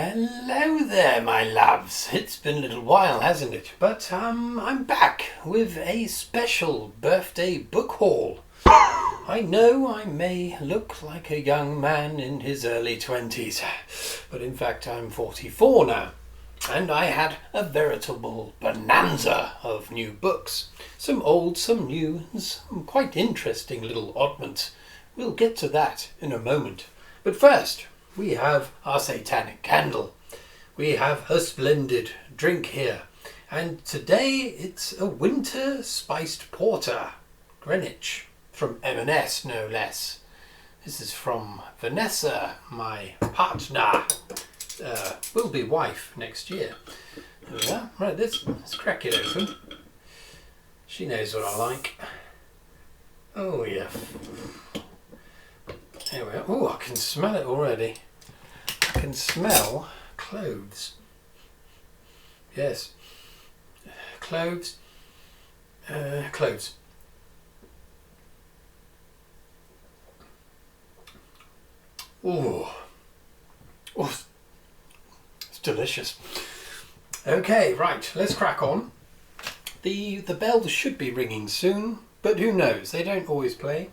Hello there, my loves. It's been a little while, hasn't it? But I'm back with a special birthday book haul. I know I may look like a young man in his early 20s, but in fact I'm 44 now. And I had a veritable bonanza of new books. Some old, some new, and some quite interesting little oddments. We'll get to that in a moment. But first, we have our satanic candle. We have a splendid drink here. And today it's a winter spiced porter. Greenwich. From M&S, no less. This is from Vanessa, my partner. Will be wife next year. There we are. Right, let's crack it open. She knows what I like. Oh yeah. There we are. Oh, I can smell it already. I can smell cloves. Yes. Cloves. Cloves. Oh. Oh. Delicious. Okay, right, let's crack on. The bells should be ringing soon, but who knows, they don't always play,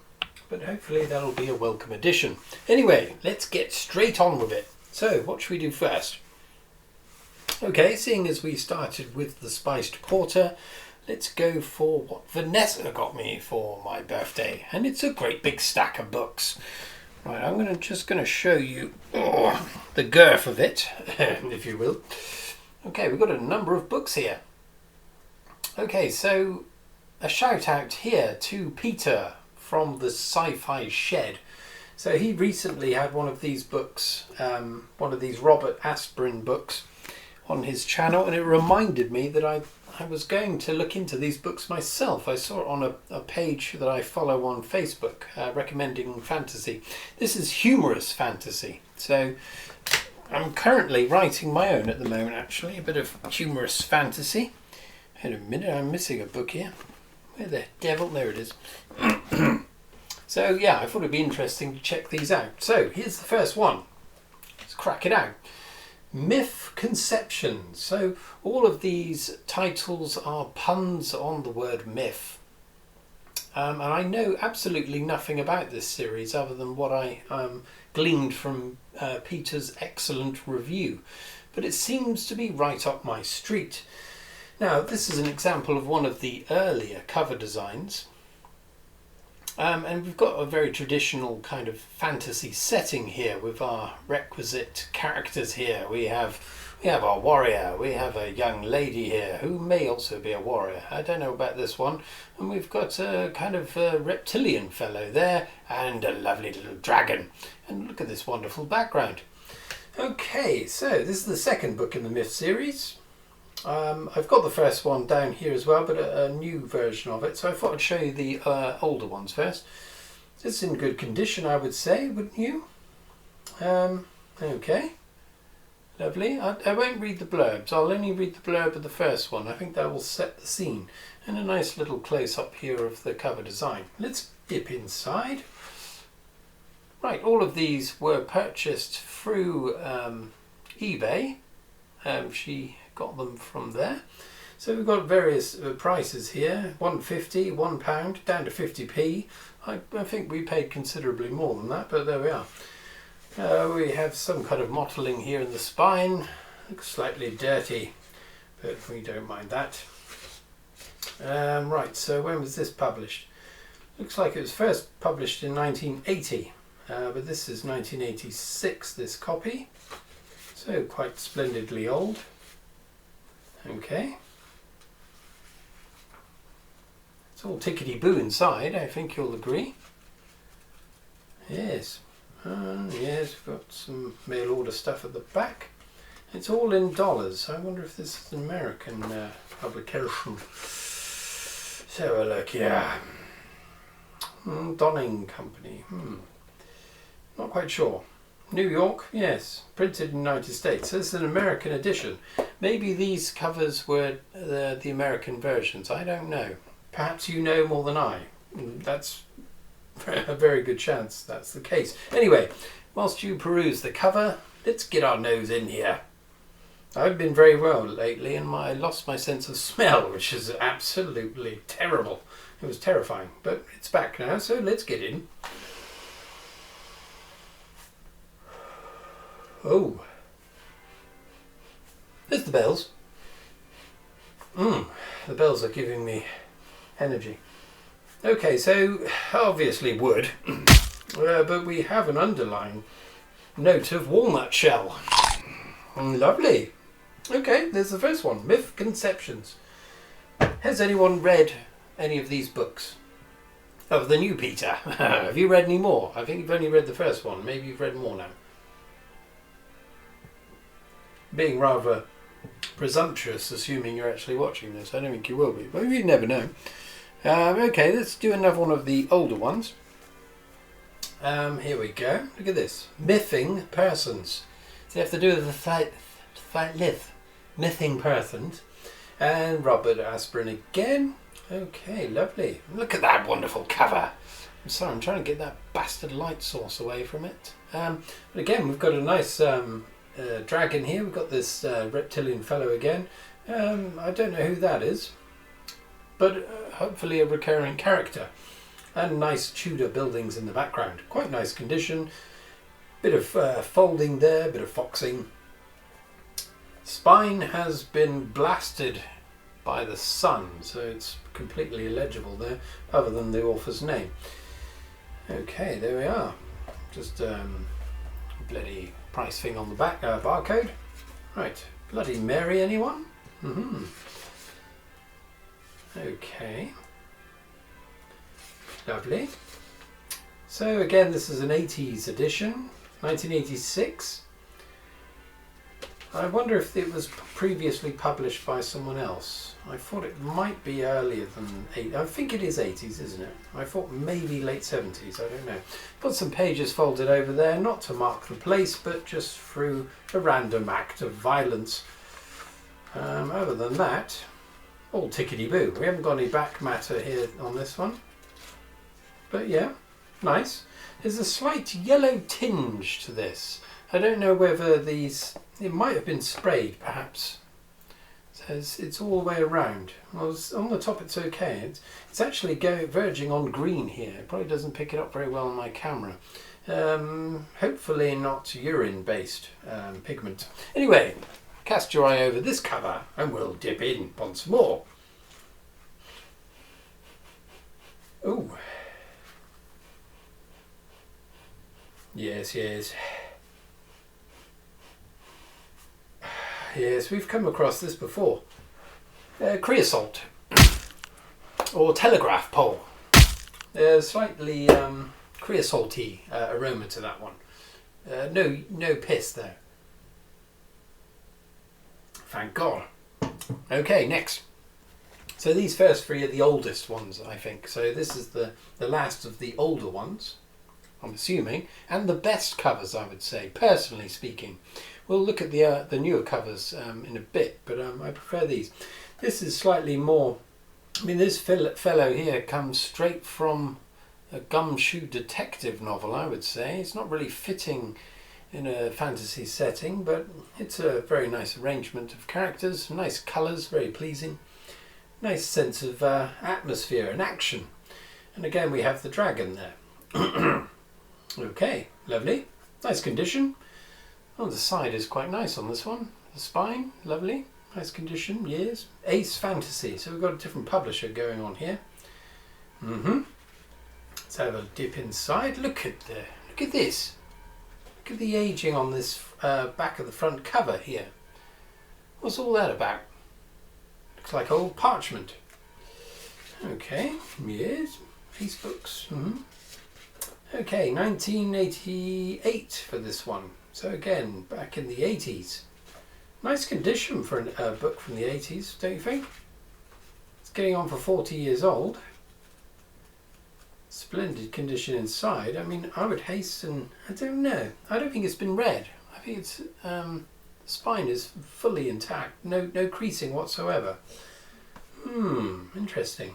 but hopefully that'll be a welcome addition. Anyway, let's get straight on with it. So, what should we do first? Okay, seeing as we started with the spiced porter, let's go for what Vanessa got me for my birthday, and it's a great big stack of books. Right, I'm just going to show you the girth of it, if you will. Okay, we've got a number of books here. Okay, so a shout out here to Peter from the Sci-Fi Shed. So he recently had one of these books, one of these Robert Asprin books on his channel, and it reminded me that I was going to look into these books myself. I saw it on a page that I follow on Facebook recommending fantasy. This is humorous fantasy. So I'm currently writing my own at the moment, actually. A bit of humorous fantasy. Wait a minute, I'm missing a book here. Where the devil? There it is. So yeah, I thought it'd be interesting to check these out. So here's the first one. Let's crack it out. Myth-Conceptions. So all of these titles are puns on the word myth. And I know absolutely nothing about this series other than what I gleaned from Peter's excellent review. But it seems to be right up my street. Now, this is an example of one of the earlier cover designs. And we've got a very traditional kind of fantasy setting here with our requisite characters here. We have our warrior, we have a young lady here who may also be a warrior. I don't know about this one. And we've got a kind of reptilian fellow there and a lovely little dragon. And look at this wonderful background. Okay, so this is the second book in the Myth series. I've got the first one down here as well, but a new version of it. So I thought I'd show you the older ones first. It's in good condition, I would say, wouldn't you? Okay. Lovely. I won't read the blurbs. I'll only read the blurb of the first one. I think that will set the scene. And a nice little close-up here of the cover design. Let's dip inside. Right, all of these were purchased through eBay. She got them from there. So we've got various prices here. £1.50, £1, down to 50p. I think we paid considerably more than that, but there we are. We have some kind of mottling here in the spine. Looks slightly dirty, but we don't mind that. Right, so when was this published? Looks like it was first published in 1980, but this is 1986, this copy. So quite splendidly old. Okay. It's all tickety-boo inside, I think you'll agree. Yes. Yes, we've got some mail order stuff at the back. It's all in dollars. I wonder if this is an American publication. So look, yeah. Donning Company. Not quite sure. New York, yes. Printed in the United States. So this is an American edition. Maybe these covers were the American versions. I don't know. Perhaps you know more than I. That's a very good chance that's the case. Anyway, whilst you peruse the cover, let's get our nose in here. I've been very well lately and I lost my sense of smell, which is absolutely terrible. It was terrifying, but it's back now, so let's get in. Oh, there's the bells. The bells are giving me energy. Okay, so obviously wood, but we have an underlying note of walnut shell. Lovely. Okay, there's the first one, Myth-Conceptions. Has anyone read any of these books? Of the new Peter. Have you read any more? I think you've only read the first one. Maybe you've read more now. Being rather presumptuous, assuming you're actually watching this. I don't think you will be, but you never know. Okay, let's do another one of the older ones. Here we go. Look at this. Mything persons. So you have to do with the mything persons. And Robert Asprin again. Okay, lovely. Look at that wonderful cover. I'm sorry, I'm trying to get that bastard light source away from it. But again, we've got a nice dragon here. We've got this reptilian fellow again. I don't know who that is, but hopefully a recurring character. And nice Tudor buildings in the background. Quite nice condition. Bit of folding there, bit of foxing. Spine has been blasted by the sun, so it's completely illegible there, other than the author's name. Okay, there we are. Just bloody price thing on the back, barcode. Right, Bloody Mary, anyone? Okay. Lovely. So again, this is an 80s edition, 1986. I wonder if it was previously published by someone else. I thought it might be earlier than 8. I think it is 80s, isn't it? I thought maybe late 70s, I don't know. Got some pages folded over there, not to mark the place, but just through a random act of violence. Other than that, all tickety-boo. We haven't got any back matter here on this one. But yeah, nice. There's a slight yellow tinge to this. I don't know whether these... It might have been sprayed, perhaps. So it's all the way around. Well, on the top it's okay. It's actually verging on green here. It probably doesn't pick it up very well on my camera. Hopefully not urine-based pigment. Anyway, cast your eye over this cover and we'll dip in once more. Ooh. Yes, yes. Yes, we've come across this before. Creosote or telegraph pole. There's slightly creosote-y aroma to that one. No piss there. Thank God. Okay, next. So these first three are the oldest ones, I think. So this is the last of the older ones, I'm assuming, and the best covers, I would say, personally speaking. We'll look at the newer covers in a bit, but I prefer these. This is slightly more... I mean, this fellow here comes straight from a gumshoe detective novel, I would say. It's not really fitting in a fantasy setting, but it's a very nice arrangement of characters, nice colours, very pleasing. Nice sense of atmosphere and action. And again, we have the dragon there. Okay, lovely. Nice condition. Oh, the side is quite nice on this one. The spine, lovely. Nice condition, yes. Ace Fantasy. So we've got a different publisher going on here. Let's have a dip inside. Look at this. Look at the aging on this back of the front cover here. What's all that about? Looks like old parchment. Okay, yes. Peace books. Okay, 1988 for this one. So again, back in the 80s. Nice condition for a book from the 80s, don't you think? It's getting on for 40 years old. Splendid condition inside. I mean, I would hasten... I don't know. I don't think it's been read. I think it's... the spine is fully intact. No creasing whatsoever. Interesting.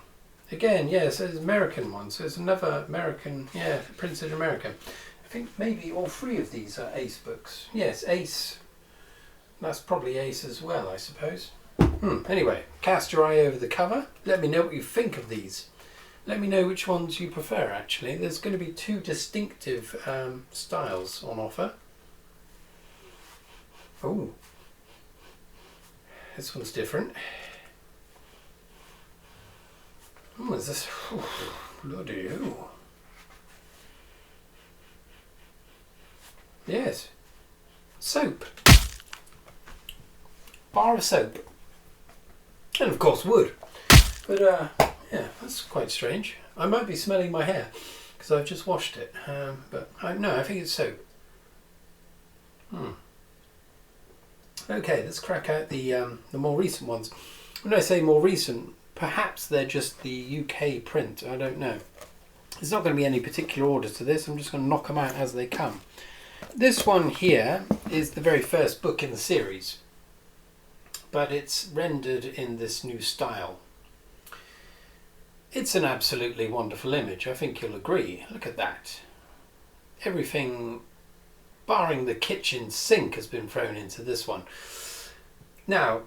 Again, yeah, so it's an American one. So it's another American... Yeah, printed in America. think maybe all three of these are Ace books. Yes, Ace. That's probably Ace as well, I suppose. Anyway, cast your eye over the cover. Let me know what you think of these. Let me know which ones you prefer, actually. There's going to be two distinctive styles on offer. Oh, this one's different. Oh, is this? Oh, bloody hell. Yes. Soap. Bar of soap. And of course wood. But yeah, that's quite strange. I might be smelling my hair because I've just washed it. But no, I think it's soap. Okay, let's crack out the more recent ones. When I say more recent, perhaps they're just the UK print. I don't know. There's not going to be any particular order to this. I'm just going to knock them out as they come. This one here is the very first book in the series, but it's rendered in this new style. It's an absolutely wonderful image, I think you'll agree. Look at that. Everything, barring the kitchen sink, has been thrown into this one. Now,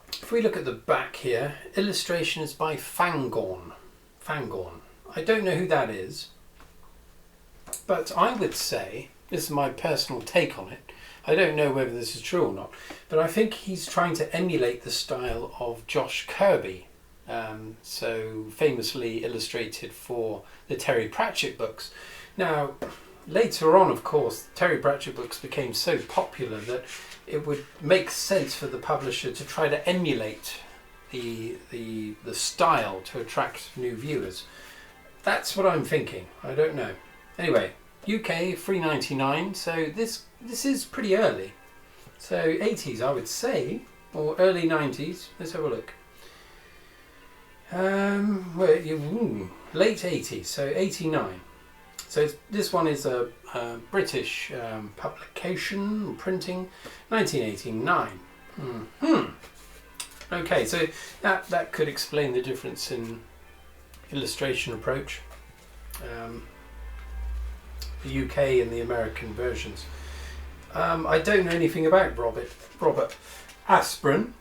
if we look at the back here, illustration is by Fangorn. I don't know who that is, but I would say, this is my personal take on it, I don't know whether this is true or not, but I think he's trying to emulate the style of Josh Kirby, so famously illustrated for the Terry Pratchett books. Now, later on, of course, Terry Pratchett books became so popular that it would make sense for the publisher to try to emulate the style to attract new viewers. That's what I'm thinking. I don't know. Anyway, UK $3.99, so this is pretty early. So 80s, I would say, or early 90s. Let's have a look. Late 80s, so 89. So this one is a British publication, printing, 1989. Okay, so that could explain the difference in illustration approach. The UK and the American versions. I don't know anything about Robert Asprin.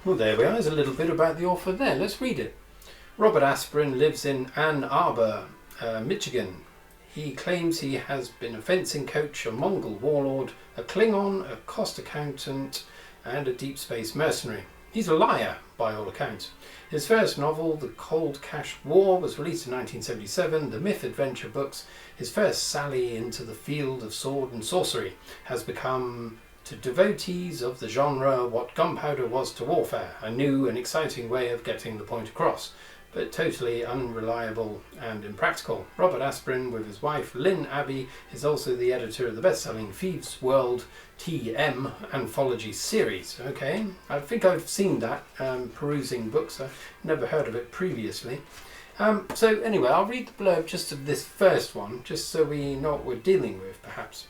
Well, there we are. There's a little bit about the author there. Let's read it. Robert Asprin lives in Ann Arbor, Michigan. He claims he has been a fencing coach, a Mongol warlord, a Klingon, a cost accountant, and a deep space mercenary. He's a liar, by all accounts. His first novel, The Cold Cash War, was released in 1977. The Myth-Adventure books, his first sally into the field of sword and sorcery, has become to devotees of the genre what gunpowder was to warfare, a new and exciting way of getting the point across, but totally unreliable and impractical. Robert Asprin, with his wife Lynn Abbey, is also the editor of the best-selling Thieves' World TM anthology series. Okay, I think I've seen that, perusing books. I've never heard of it previously. So anyway, I'll read the blurb just of this first one, just so we know what we're dealing with, perhaps.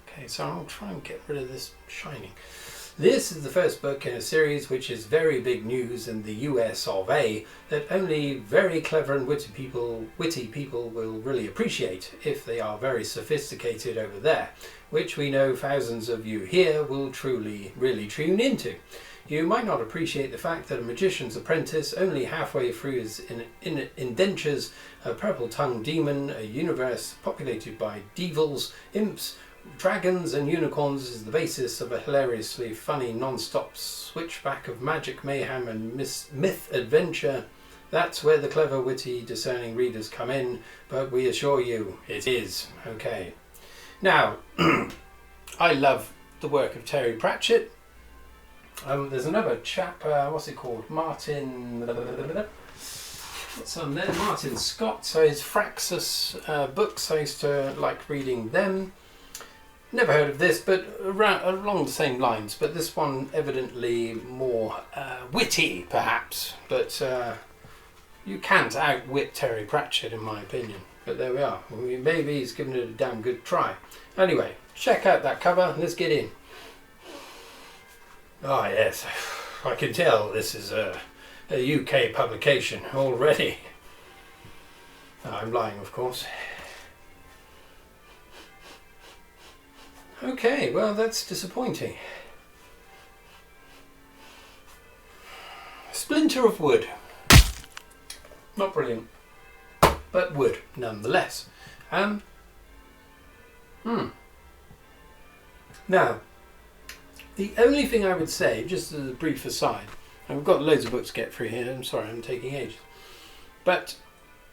Okay, so I'll try and get rid of this shining. This is the first book in a series which is very big news in the US of A that only very clever and witty people will really appreciate if they are very sophisticated over there, which we know thousands of you here will really tune into. You might not appreciate the fact that a magician's apprentice, only halfway through his indentures, a purple-tongued demon, a universe populated by devils, imps, dragons and unicorns, is the basis of a hilariously funny non-stop switchback of magic, mayhem and myth-adventure. That's where the clever, witty, discerning readers come in, but we assure you it is. Okay. Now, I love the work of Terry Pratchett. There's another chap, what's it called? Martin... What's on there? Martin Scott. So his Fraxus books, I used to like reading them. Never heard of this, but along the same lines, but this one evidently more witty, perhaps. But you can't outwit Terry Pratchett, in my opinion. But there we are. Maybe he's given it a damn good try. Anyway, check out that cover. Let's get in. Ah, yes. I can tell this is a UK publication already. I'm lying, of course. Okay, well, that's disappointing. Splinter of wood. Not brilliant, but wood nonetheless. Now, the only thing I would say, just as a brief aside, and we've got loads of books to get through here, I'm sorry, I'm taking ages, but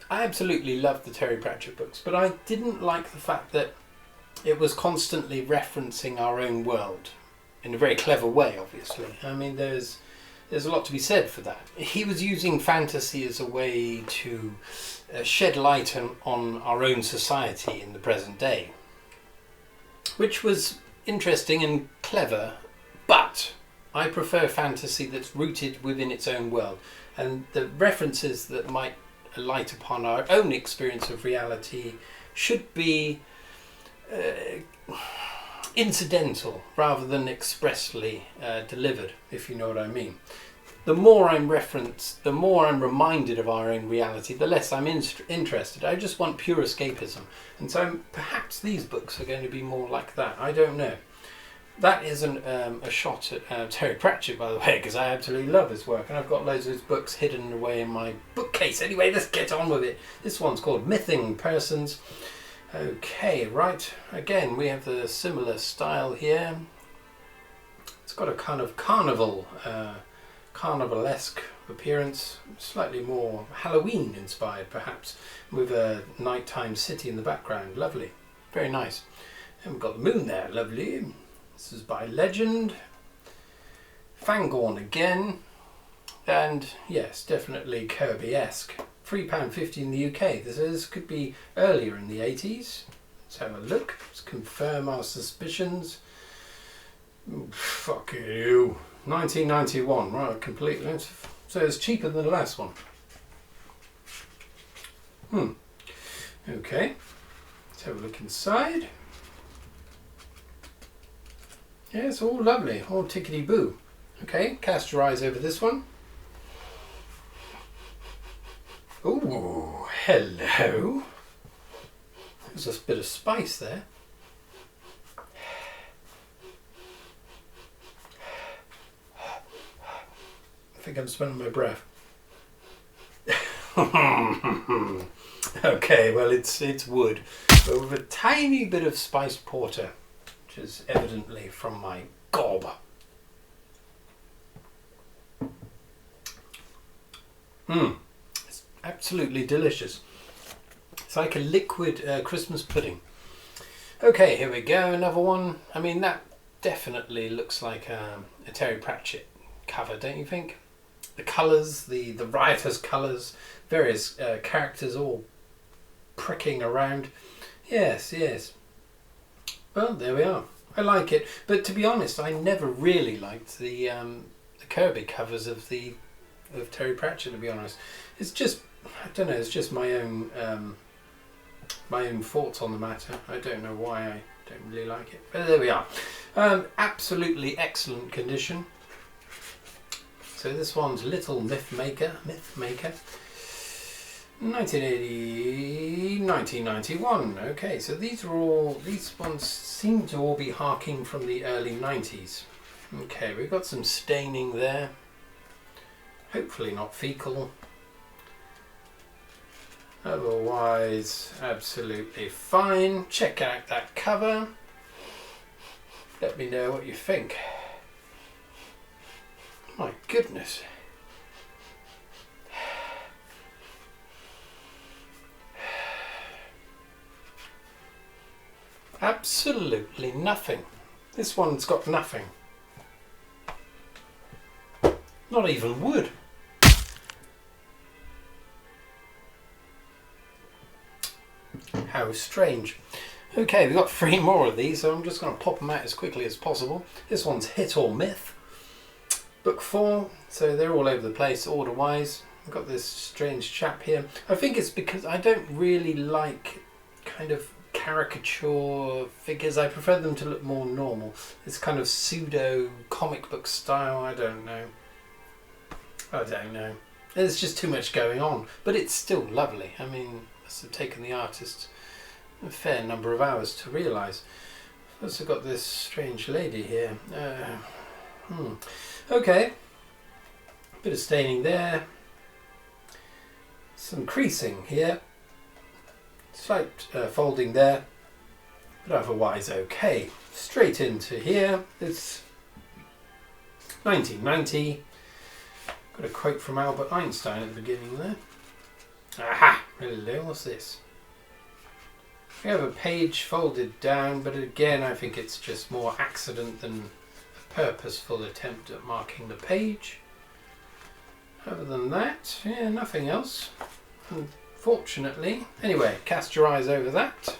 I absolutely loved the Terry Pratchett books, but I didn't like the fact that it was constantly referencing our own world in a very clever way, obviously. I mean, there's a lot to be said for that. He was using fantasy as a way to shed light on our own society in the present day, which was interesting and clever, but I prefer fantasy that's rooted within its own world, and the references that might light upon our own experience of reality should be incidental rather than expressly delivered, if you know what I mean. The more I'm referenced, the more I'm reminded of our own reality, the less I'm interested. I just want pure escapism. And so perhaps these books are going to be more like that. I don't know. That isn't a shot at Terry Pratchett, by the way, because I absolutely love his work. And I've got loads of his books hidden away in my bookcase. Anyway, let's get on with it. This one's called Mything Persons. Okay, right. Again, we have the similar style here. It's got a kind of carnivalesque appearance, slightly more Halloween inspired perhaps, with a nighttime city in the background. Lovely, very nice. And we've got the moon there, lovely. This is by Legend. Fangorn again, and yes, definitely Kirby-esque. £3.50 in the UK. This could be earlier in the 80s. Let's have a look. Let's confirm our suspicions. Ooh, fuck you. 1991, right, completely. So it's cheaper than the last one. Okay. Let's have a look inside. Yeah, it's all lovely, all tickety-boo. Okay, cast your eyes over this one. Ooh, hello. There's a bit of spice there. I think I'm smelling my breath. Okay, well it's wood, but with a tiny bit of spiced porter, which is evidently from my gob. It's absolutely delicious. It's like a liquid Christmas pudding. Okay, here we go, another one. I mean, that definitely looks like a Terry Pratchett cover, don't you think? The colours, the riotous colours, various characters all pricking around. Yes, yes. Well, there we are. I like it, but to be honest, I never really liked the Kirby covers of Terry Pratchett. To be honest, it's just, I don't know. It's just my own thoughts on the matter. I don't know why I don't really like it, but there we are. Absolutely excellent condition. So this one's Little Mythmaker, 1991. Okay, so these ones seem to all be harking from the early 90s. Okay, we've got some staining there. Hopefully not fecal. Otherwise, absolutely fine. Check out that cover. Let me know what you think. My goodness. Absolutely nothing. This one's got nothing. Not even wood. How strange. Okay, we've got 3 more of these, so I'm just going to pop them out as quickly as possible. This one's Hit or Myth. Book 4, so they're all over the place order-wise. I've got this strange chap here. I think it's because I don't really like kind of caricature figures. I prefer them to look more normal. This kind of pseudo comic book style, I don't know. There's just too much going on, but it's still lovely. I mean, must have taken the artist a fair number of hours to realise. I've also got this strange lady here. Okay, bit of staining there, some creasing here, slight folding there, but otherwise okay. Straight into here, it's 1990. Got a quote from Albert Einstein at the beginning there. Aha! Hello, what's this? We have a page folded down, but again I think it's just more accident than a purposeful attempt at marking the page. Other than that, yeah, nothing else, unfortunately. Anyway, cast your eyes over that.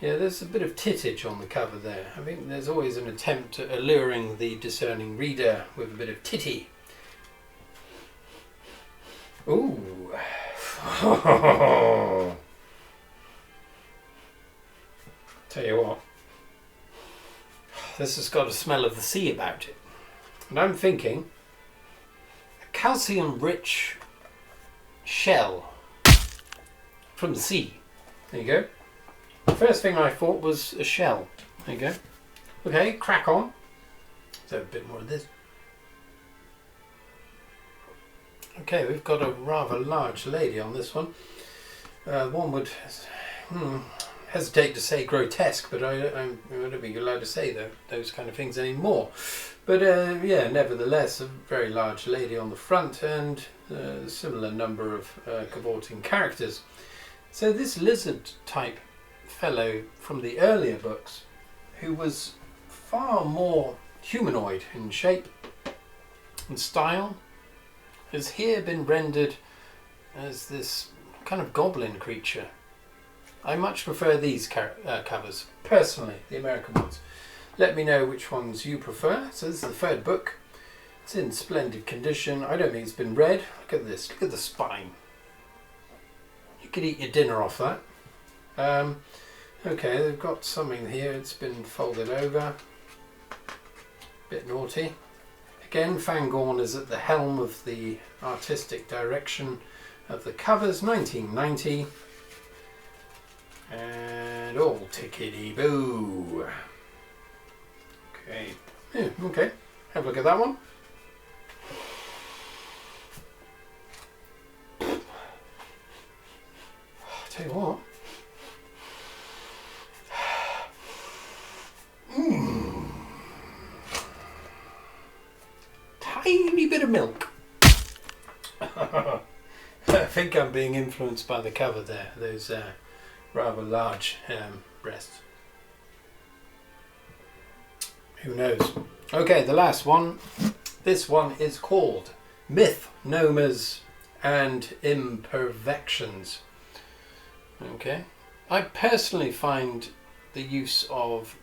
Yeah, there's a bit of tittage on the cover there. I think there's always an attempt at alluring the discerning reader with a bit of titty. Ooh. Tell you what, this has got a smell of the sea about it. And I'm thinking a calcium-rich shell from the sea. There you go. The first thing I thought was a shell. There you go. Okay, crack on. Let's have a bit more of this. Okay, we've got a rather large lady on this one. One would hesitate to say grotesque, but I don't think you're allowed to say those kind of things anymore. But yeah, nevertheless, a very large lady on the front and a similar number of cavorting characters. So this lizard type fellow from the earlier books, who was far more humanoid in shape and style, has here been rendered as this kind of goblin creature. I much prefer these covers, personally, the American ones. Let me know which ones you prefer. So this is the third book. It's in splendid condition. I don't think it's been read. Look at this, look at the spine. You could eat your dinner off that. Okay, they've got something here. It's been folded over. Bit naughty. Again, Fangorn is at the helm of the artistic direction of the covers, 1990. And all tickety-boo. Okay. Yeah, okay. Have a look at that one. I'll tell you what. Tiny bit of milk. I think I'm being influenced by the cover there. Those rather large breasts. Who knows? Okay, the last one. This one is called Myth-Nombers and Im-Pervections. Okay. I personally find the use of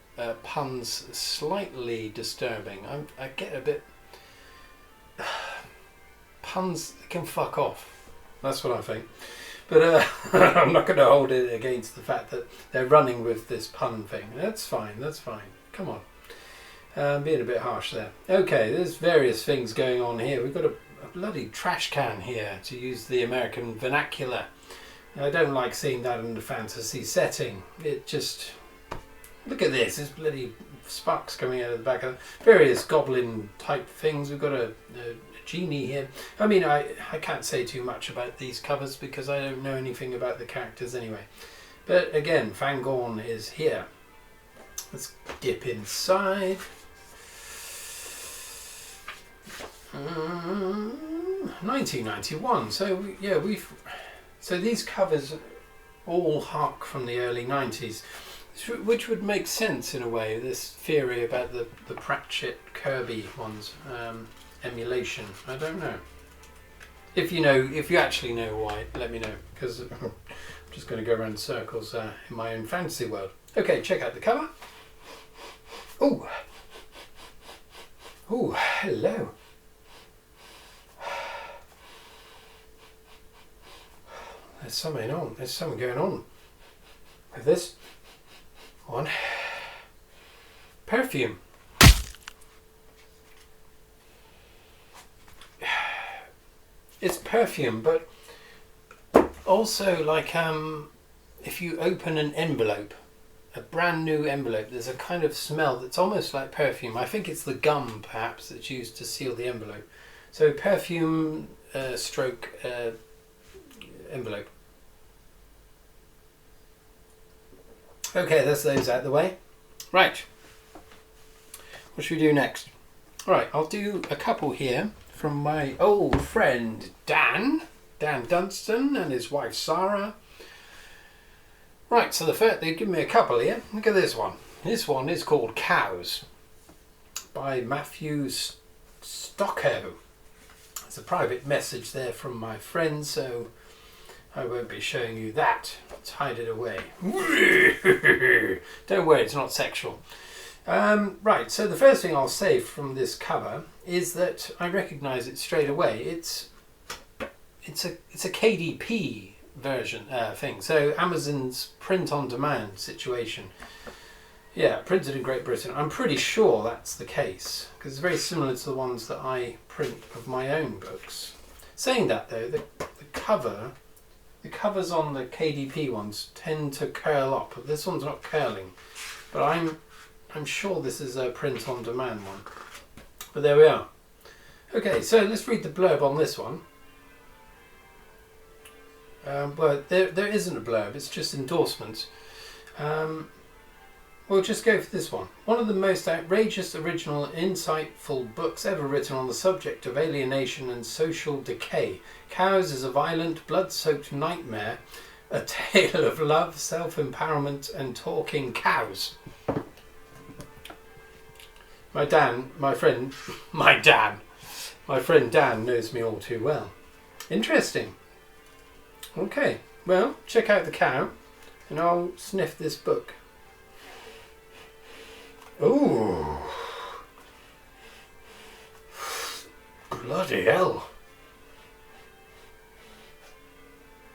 puns slightly disturbing. I get a bit... Puns can fuck off. That's what I think. But I'm not going to hold it against the fact that they're running with this pun thing. That's fine, that's fine. Come on. Being a bit harsh there. Okay, there's various things going on here. We've got a bloody trash can here, to use the American vernacular. I don't like seeing that in the fantasy setting. It just... Look at this. There's bloody sparks coming out of the back of various goblin type things. We've got a genie here. I mean, I can't say too much about these covers because I don't know anything about the characters anyway. But again, Fangorn is here. Let's dip inside. 1991. So yeah, so these covers all hark from the early 90s, which would make sense in a way. This theory about the Pratchett Kirby ones, emulation. I don't know. If you know, if you actually know why, let me know, because I'm just going to go around in circles in my own fantasy world. Okay, check out the cover. Oh, oh, hello. There's something on. There's something going on with this one. Perfume. It's perfume, but Also, like if you open an envelope, a brand new envelope, there's a kind of smell that's almost like perfume. I think it's the gum perhaps that's used to seal the envelope. So perfume stroke envelope. Okay, that's those out of the way. Right. What should we do next? Alright, I'll do a couple here from my old friend Dan Dunstan and his wife Sarah. Right, so the first, they give me a couple here. Look at this one. This one is called Cows by Matthew Stokoe. There's a private message there from my friend, so I won't be showing you that. Let's hide it away. Don't worry, it's not sexual. Right, so the first thing I'll say from this cover is that I recognise it straight away. It's a KDP version thing. So Amazon's print on demand situation. Yeah, printed in Great Britain. I'm pretty sure that's the case because it's very similar to the ones that I print of my own books. Saying that though, the covers on the KDP ones tend to curl up. This one's not curling, but I'm sure this is a print on demand one. But there we are. Okay, so let's read the blurb on this one. But there isn't a blurb, it's just endorsements. We'll just go for this one. One of the most outrageous, original, insightful books ever written on the subject of alienation and social decay. Cows is a violent, blood-soaked nightmare, a tale of love, self-empowerment and talking cows. My friend Dan knows me all too well. Interesting. Okay, well, check out the cow and I'll sniff this book. Ooh. Bloody hell.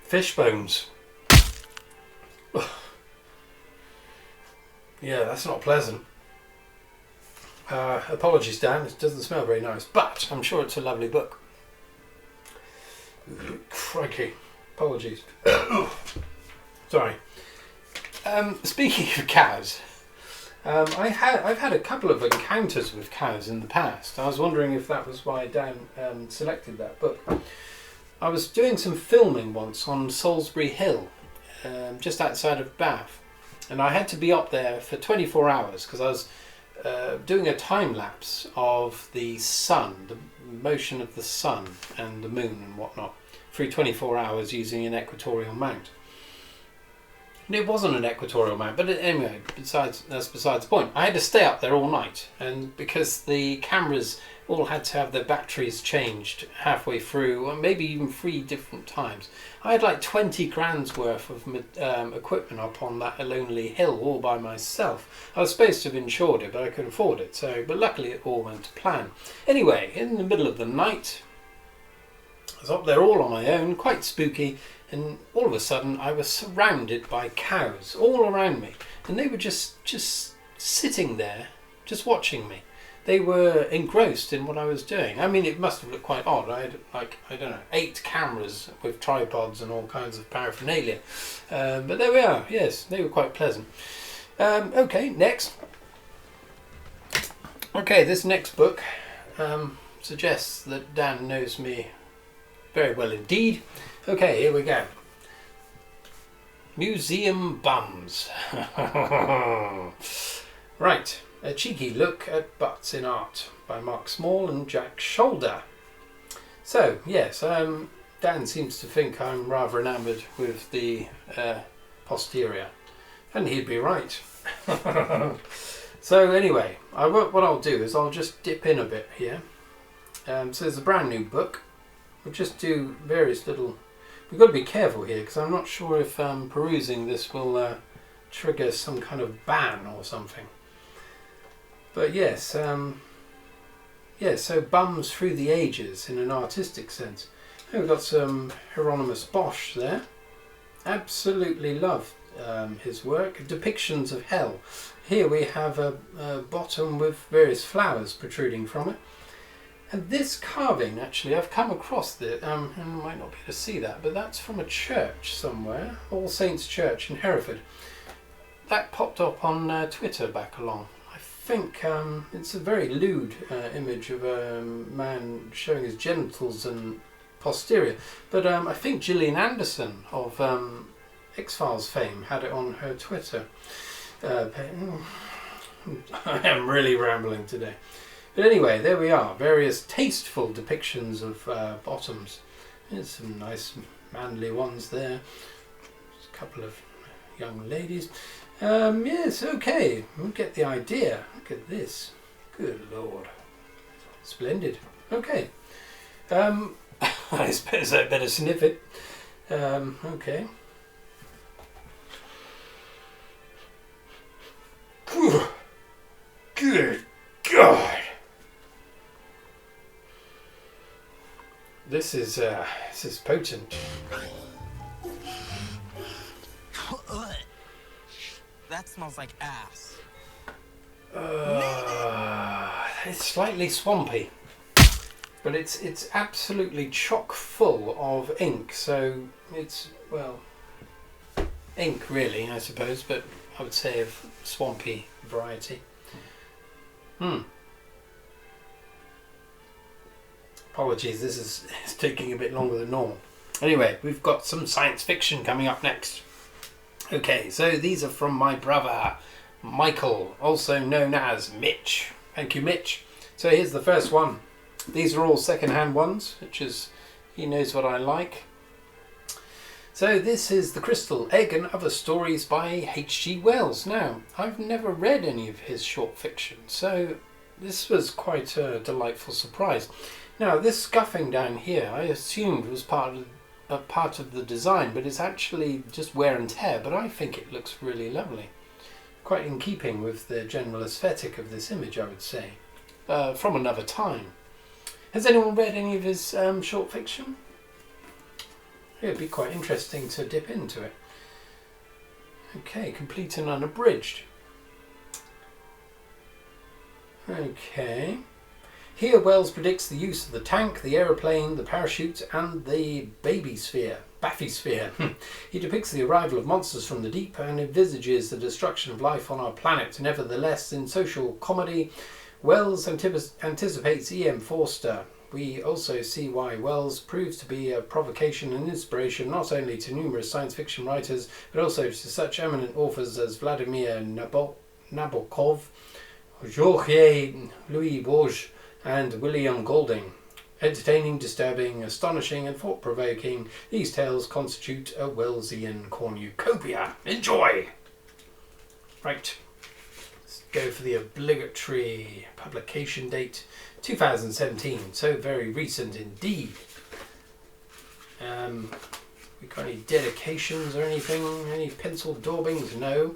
Fish bones. Yeah, that's not pleasant. Apologies, Dan, it doesn't smell very nice, but I'm sure it's a lovely book. Crikey. Apologies. Sorry. Speaking of cows, I've had a couple of encounters with cows in the past. I was wondering if that was why Dan selected that book. I was doing some filming once on Salisbury Hill, just outside of Bath, and I had to be up there for 24 hours because I was doing a time lapse of the sun, the motion of the sun and the moon and whatnot, through 24 hours using an equatorial mount. And it wasn't an equatorial mount, but anyway, that's besides the point. I had to stay up there all night, and because the cameras all had to have their batteries changed halfway through, or maybe even 3 different times, I had like 20 grand's worth of equipment up on that lonely hill all by myself. I was supposed to have insured it, but I couldn't afford it, but luckily it all went to plan. Anyway, in the middle of the night, I was up there all on my own, quite spooky, and all of a sudden I was surrounded by cows all around me, and they were just sitting there, just watching me. They were engrossed in what I was doing. I mean, it must have looked quite odd. I had, like, I don't know, 8 cameras with tripods and all kinds of paraphernalia. But there we are. Yes, they were quite pleasant. Okay, next. Okay, this next book suggests that Dan knows me very well indeed. Okay, here we go. Museum Bums. Right. A cheeky look at butts in art by Mark Small and Jack Shoulder. So, yes, Dan seems to think I'm rather enamoured with the posterior, and he'd be right. So anyway, what I'll do is I'll just dip in a bit here. So there's a brand new book. We'll just do various little... We've got to be careful here because I'm not sure if perusing this will trigger some kind of ban or something. But yes, so Bums Through the Ages in an artistic sense. And we've got some Hieronymus Bosch there. Absolutely love his work. Depictions of hell. Here we have a bottom with various flowers protruding from it. And this carving, actually, I've come across it. I might not be able to see that, but that's from a church somewhere, All Saints Church in Hereford. That popped up on Twitter back along. I think it's a very lewd image of a man showing his genitals and posterior. But I think Gillian Anderson of X-Files fame had it on her Twitter page. I am really rambling today. But anyway, there we are. Various tasteful depictions of bottoms. There's some nice manly ones there. There's a couple of young ladies. Yes, okay. We'll get the idea. Look at this. Good Lord. Splendid. Okay. I suppose I better sniff it. Okay. Good God. This is potent. That smells like ass. It's slightly swampy, but it's absolutely chock full of ink. So it's, well, ink really, I suppose, but I would say of swampy variety. Apologies, this is taking a bit longer than normal. Anyway, we've got some science fiction coming up next. Okay, so these are from my brother, Michael, also known as Mitch. Thank you, Mitch. So here's the first one. These are all second-hand ones, which is, he knows what I like. So this is The Crystal Egg and Other Stories by H.G. Wells. Now, I've never read any of his short fiction, so this was quite a delightful surprise. Now, this scuffing down here, I assumed was part of the design, but it's actually just wear and tear, but I think it looks really lovely. Quite in keeping with the general aesthetic of this image, I would say. From another time. Has anyone read any of his short fiction? It'd be quite interesting to dip into it. Okay, complete and unabridged. Okay. Here Wells predicts the use of the tank, the aeroplane, the parachute and the bathysphere. He depicts the arrival of monsters from the deep and envisages the destruction of life on our planet. Nevertheless, in social comedy, Wells anticipates E.M. Forster. We also see why Wells proves to be a provocation and inspiration not only to numerous science fiction writers, but also to such eminent authors as Vladimir Nabokov, Jorge Louis Borges, and William Golding. Entertaining, disturbing, astonishing, and thought-provoking, these tales constitute a Wellsian cornucopia. Enjoy! Right, let's go for the obligatory publication date, 2017, so very recent indeed. We got any dedications or anything? Any pencil daubings? No.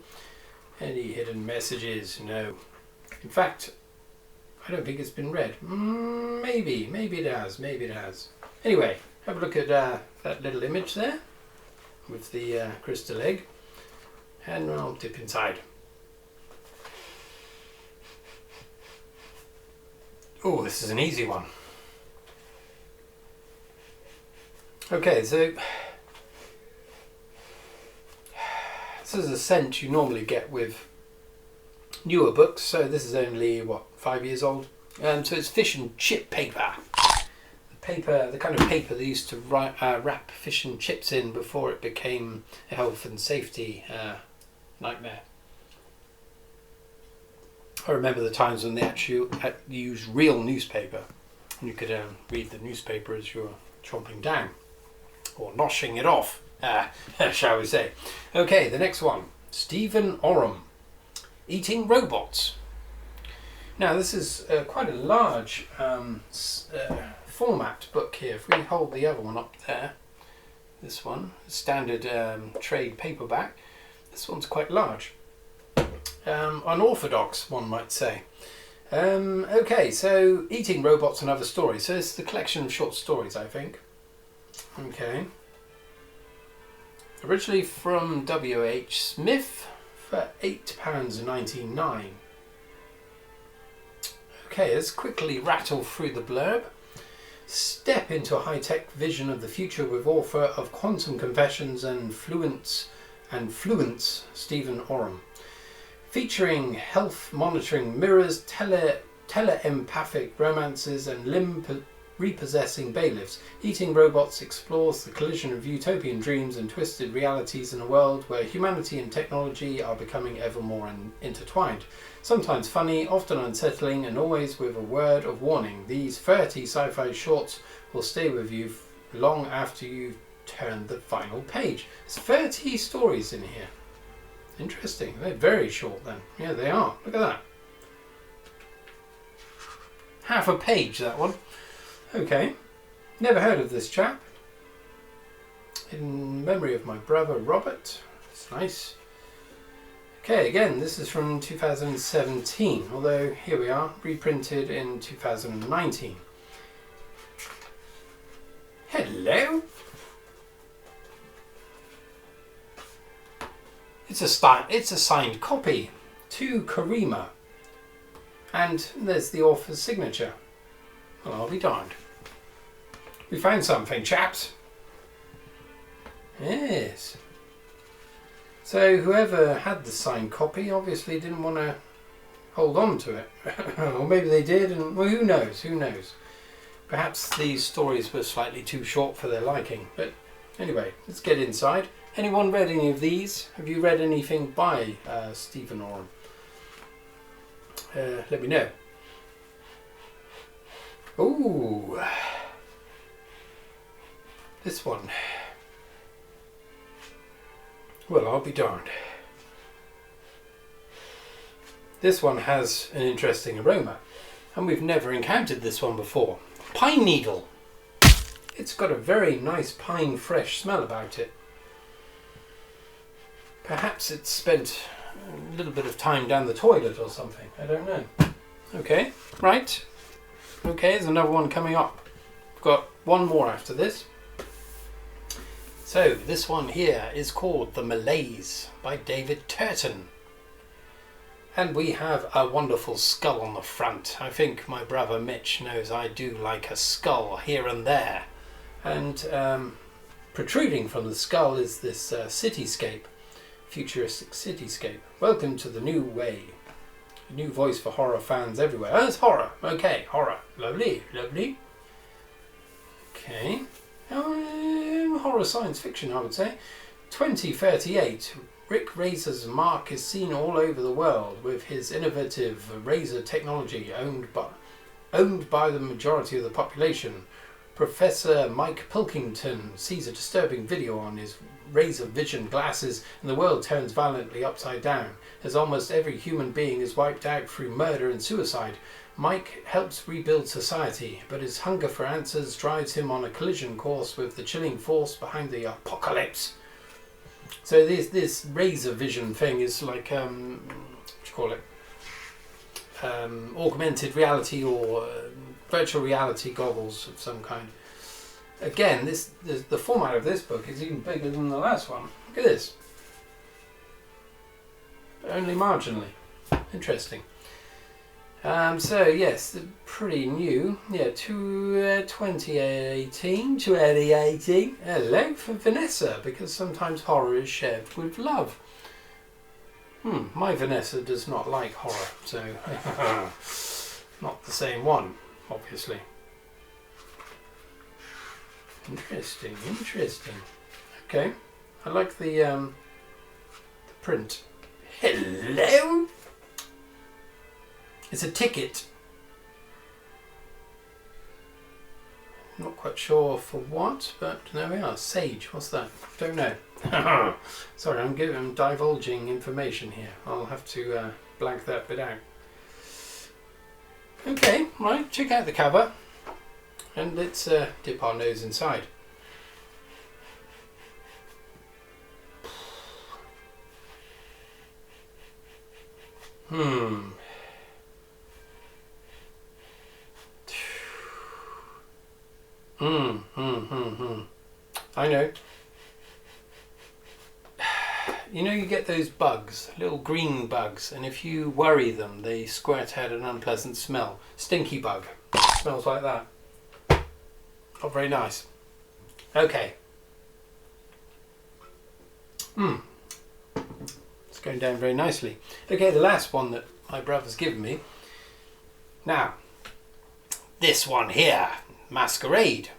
Any hidden messages? No. In fact, I don't think it's been read. Maybe it has. Anyway, have a look at that little image there with the crystal egg, and I'll dip inside. Oh, this is an easy one. Okay, so this is a scent you normally get with newer books, so this is only, 5 years old? So it's fish and chip paper. The kind of paper they used to wrap fish and chips in before it became a health and safety nightmare. I remember the times when they actually used real newspaper. You could read the newspaper as you were chomping down, or noshing it off, shall we say. Okay, the next one. Stephen Oram, Eating Robots. Now this is quite a large format book here. If we hold the other one up there, this one, standard trade paperback, this one's quite large. Unorthodox, one might say. Okay, so Eating Robots and Other Stories. So it's the collection of short stories, I think. Okay. Originally from W.H. Smith for £8.99. Okay, let's quickly rattle through the blurb. Step into a high-tech vision of the future with author of Quantum Confessions and Fluence, Stephen Oram. Featuring health monitoring mirrors, tele-empathic romances and limb-repossessing bailiffs, Eating Robots explores the collision of utopian dreams and twisted realities in a world where humanity and technology are becoming ever more intertwined. Sometimes funny, often unsettling, and always with a word of warning. These 30 sci-fi shorts will stay with you long after you've turned the final page. There's 30 stories in here. Interesting. They're very short then. Yeah, they are. Look at that. Half a page, that one. Okay. Never heard of this chap. In memory of my brother Robert. It's nice. Okay, again, this is from 2017, although here we are, reprinted in 2019. Hello? It's a signed copy to Karima. And there's the author's signature. Well, I'll be darned. We found something, chaps. Yes. So whoever had the signed copy obviously didn't want to hold on to it. Or maybe they did, and well, who knows, who knows. Perhaps these stories were slightly too short for their liking. But anyway, let's get inside. Anyone read any of these? Have you read anything by Stephen Oram? Let me know. Ooh. This one. Well, I'll be darned. This one has an interesting aroma, and we've never encountered this one before. Pine needle. It's got a very nice pine fresh smell about it. Perhaps it's spent a little bit of time down the toilet or something. I don't know. Okay, right. Okay, there's another one coming up. We've got one more after this. So this one here is called The Malaise by David Turton. And we have a wonderful skull on the front. I think my brother Mitch knows I do like a skull here and there. And protruding from the skull is this cityscape, futuristic cityscape. Welcome to the new way. A new voice for horror fans everywhere. Oh, it's horror. Okay, horror. Lovely, lovely. Okay. Horror science fiction, I would say. 2038. Rick Razor's mark is seen all over the world with his innovative Razor technology owned by the majority of the population. Professor Mike Pilkington sees a disturbing video on his Razor vision glasses and the world turns violently upside down as almost every human being is wiped out through murder and suicide. Mike helps rebuild society, but his hunger for answers drives him on a collision course with the chilling force behind the apocalypse. So this Razor vision thing is like, what do you call it? Augmented reality or virtual reality goggles of some kind. Again, the format of this book is even bigger than the last one. Look at this. But only marginally. Interesting. So yes, pretty new. Yeah, to 2018. Hello for Vanessa, because sometimes horror is shared with love. My Vanessa does not like horror, so not the same one, obviously. Interesting, interesting. Okay, I like the print. Hello. It's a ticket. Not quite sure for what, but there we are. Sage, what's that? Don't know. Sorry, I'm divulging information here. I'll have to blank that bit out. Okay, right, check out the cover. And let's dip our nose inside. I know. You know, you get those bugs, little green bugs, and if you worry them, they squirt out an unpleasant smell. Stinky bug. Smells like that. Not very nice. Okay. It's going down very nicely. Okay, the last one that my brother's given me. Now, this one here, Masquerade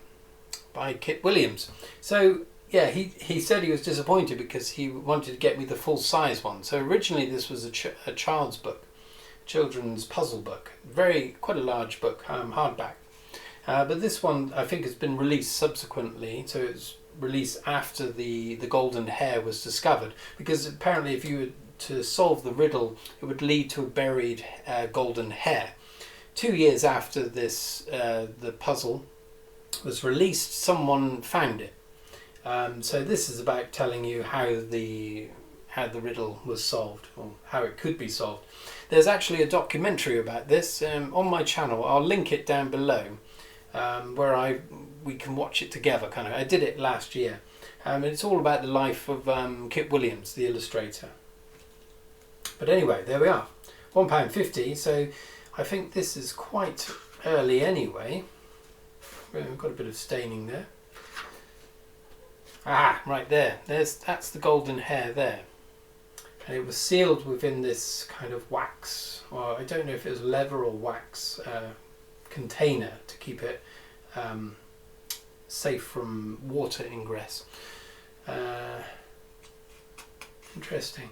by Kit Williams. So, yeah, he said he was disappointed because he wanted to get me the full size one. So originally this was a child's book, children's puzzle book. Quite a large book, hardback. But this one I think has been released subsequently, so it's released after the golden hair was discovered, because apparently if you were to solve the riddle it would lead to a buried golden hair. 2 years after this the puzzle was released, someone found it. So this is about telling you how the riddle was solved, or how it could be solved. There's actually a documentary about this on my channel. I'll link it down below, where we can watch it together. Kind of. I did it last year. It's all about the life of Kit Williams, the illustrator. But anyway, there we are. £1.50. So I think this is quite early anyway. We've got a bit of staining there. Ah, right there. That's the golden hair there. And it was sealed within this kind of wax, or I don't know if it was leather or wax container to keep it safe from water ingress. Interesting.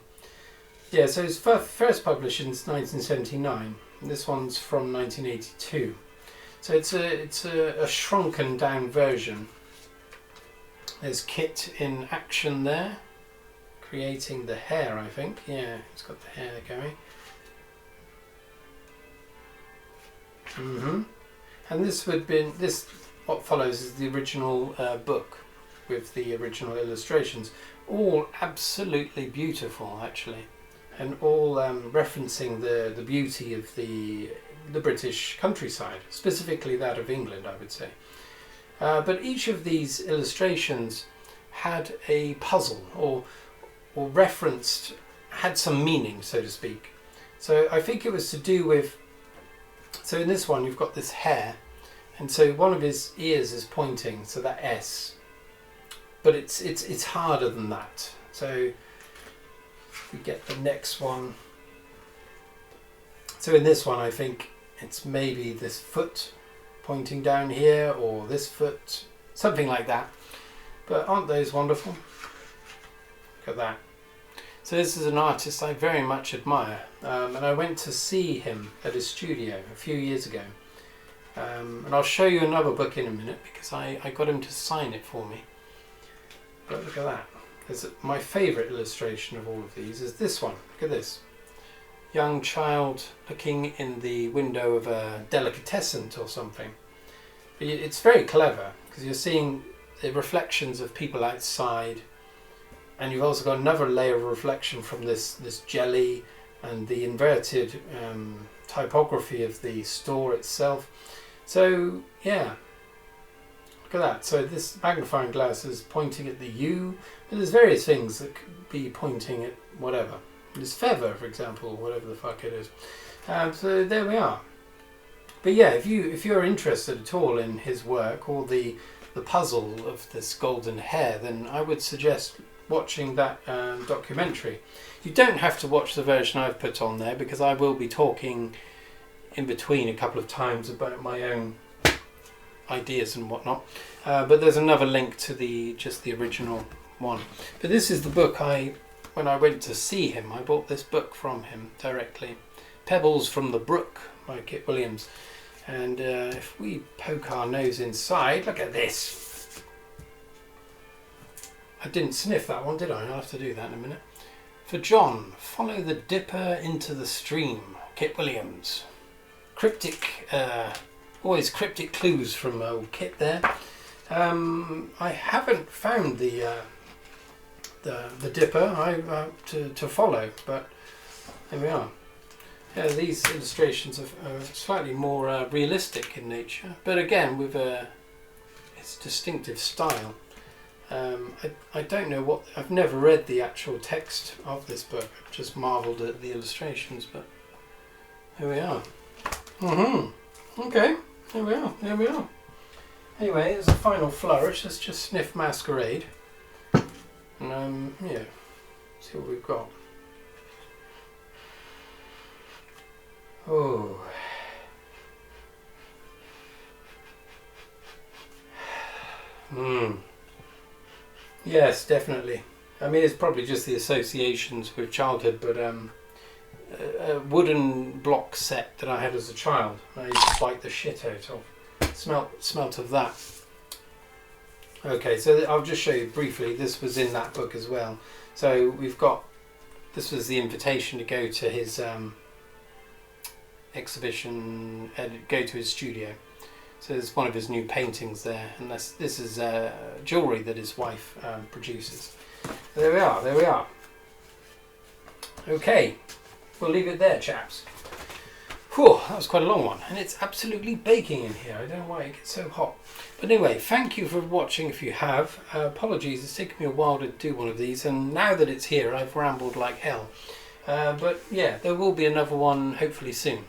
Yeah, so it's first published in 1979. And this one's from 1982. So it's a shrunken down version. There's Kit in action there, creating the hair, I think. Yeah, it's got the hair going. And what follows is the original book with the original illustrations, all absolutely beautiful actually, and all referencing the beauty of the British countryside, specifically that of England, I would say. But each of these illustrations had a puzzle or had some meaning, so to speak. So I think it was to do with, so in this one you've got this hair, and so one of his ears is pointing, so that S, but it's harder than that. So if we get the next one, so in this one I think it's maybe this foot pointing down here, or this foot, something like that. But aren't those wonderful? Look at that. So this is an artist I very much admire, and I went to see him at his studio a few years ago, and I'll show you another book in a minute because I got him to sign it for me. But look at that. My favourite illustration of all of these is this one. Look at this. Young child looking in the window of a delicatessen or something. But it's very clever because you're seeing the reflections of people outside, and you've also got another layer of reflection from this jelly and the inverted typography of the store itself. So yeah, look at that. So this magnifying glass is pointing at the U, but there's various things that could be pointing at whatever. This feather, for example, whatever the fuck it is. So there we are. But yeah, if you're interested at all in his work or the puzzle of this golden hair, then I would suggest watching that documentary. You don't have to watch the version I've put on there because I will be talking in between a couple of times about my own ideas and whatnot. But there's another link to just the original one. But this is the book when I went to see him, I bought this book from him directly. Pebbles from the Brook by Kit Williams. And if we poke our nose inside, look at this. I didn't sniff that one, did I? I'll have to do that in a minute. For John, follow the dipper into the stream. Kit Williams. Cryptic, always cryptic clues from old Kit there. I haven't found the dipper to follow, but there we are. Yeah, these illustrations are slightly more realistic in nature, but again with its distinctive style. I don't know what, I've never read the actual text of this book. I've just marvelled at the illustrations, but here we are. Okay, here we are, there we are. Anyway, as a final flourish, let's just sniff Masquerade. And yeah, see what we've got. Oh. Yes, definitely. I mean, it's probably just the associations with childhood, but a wooden block set that I had as a child, I used to bite the shit out of. Smelt of that. Okay, so I'll just show you briefly. This was in that book as well. So we've got, this was the invitation to go to his exhibition, go to his studio. So there's one of his new paintings there, and this is jewellery that his wife produces. There we are, there we are. Okay, we'll leave it there, chaps. Whew, that was quite a long one, and it's absolutely baking in here. I don't know why it gets so hot. But anyway, thank you for watching if you have. Apologies, it's taken me a while to do one of these, and now that it's here, I've rambled like hell. But yeah, there will be another one hopefully soon.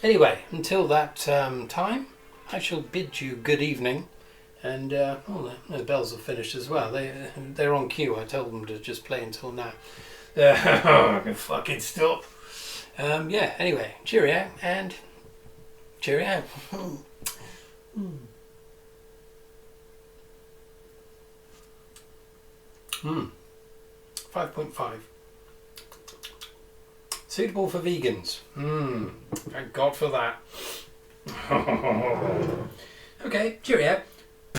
Anyway, until that time, I shall bid you good evening. And the bells are finished as well. They're on cue. I told them to just play until now. I can fucking stop. Yeah. Anyway, cheerio and cheerio. 5.5. Suitable for vegans. Thank God for that. Okay, cheerio.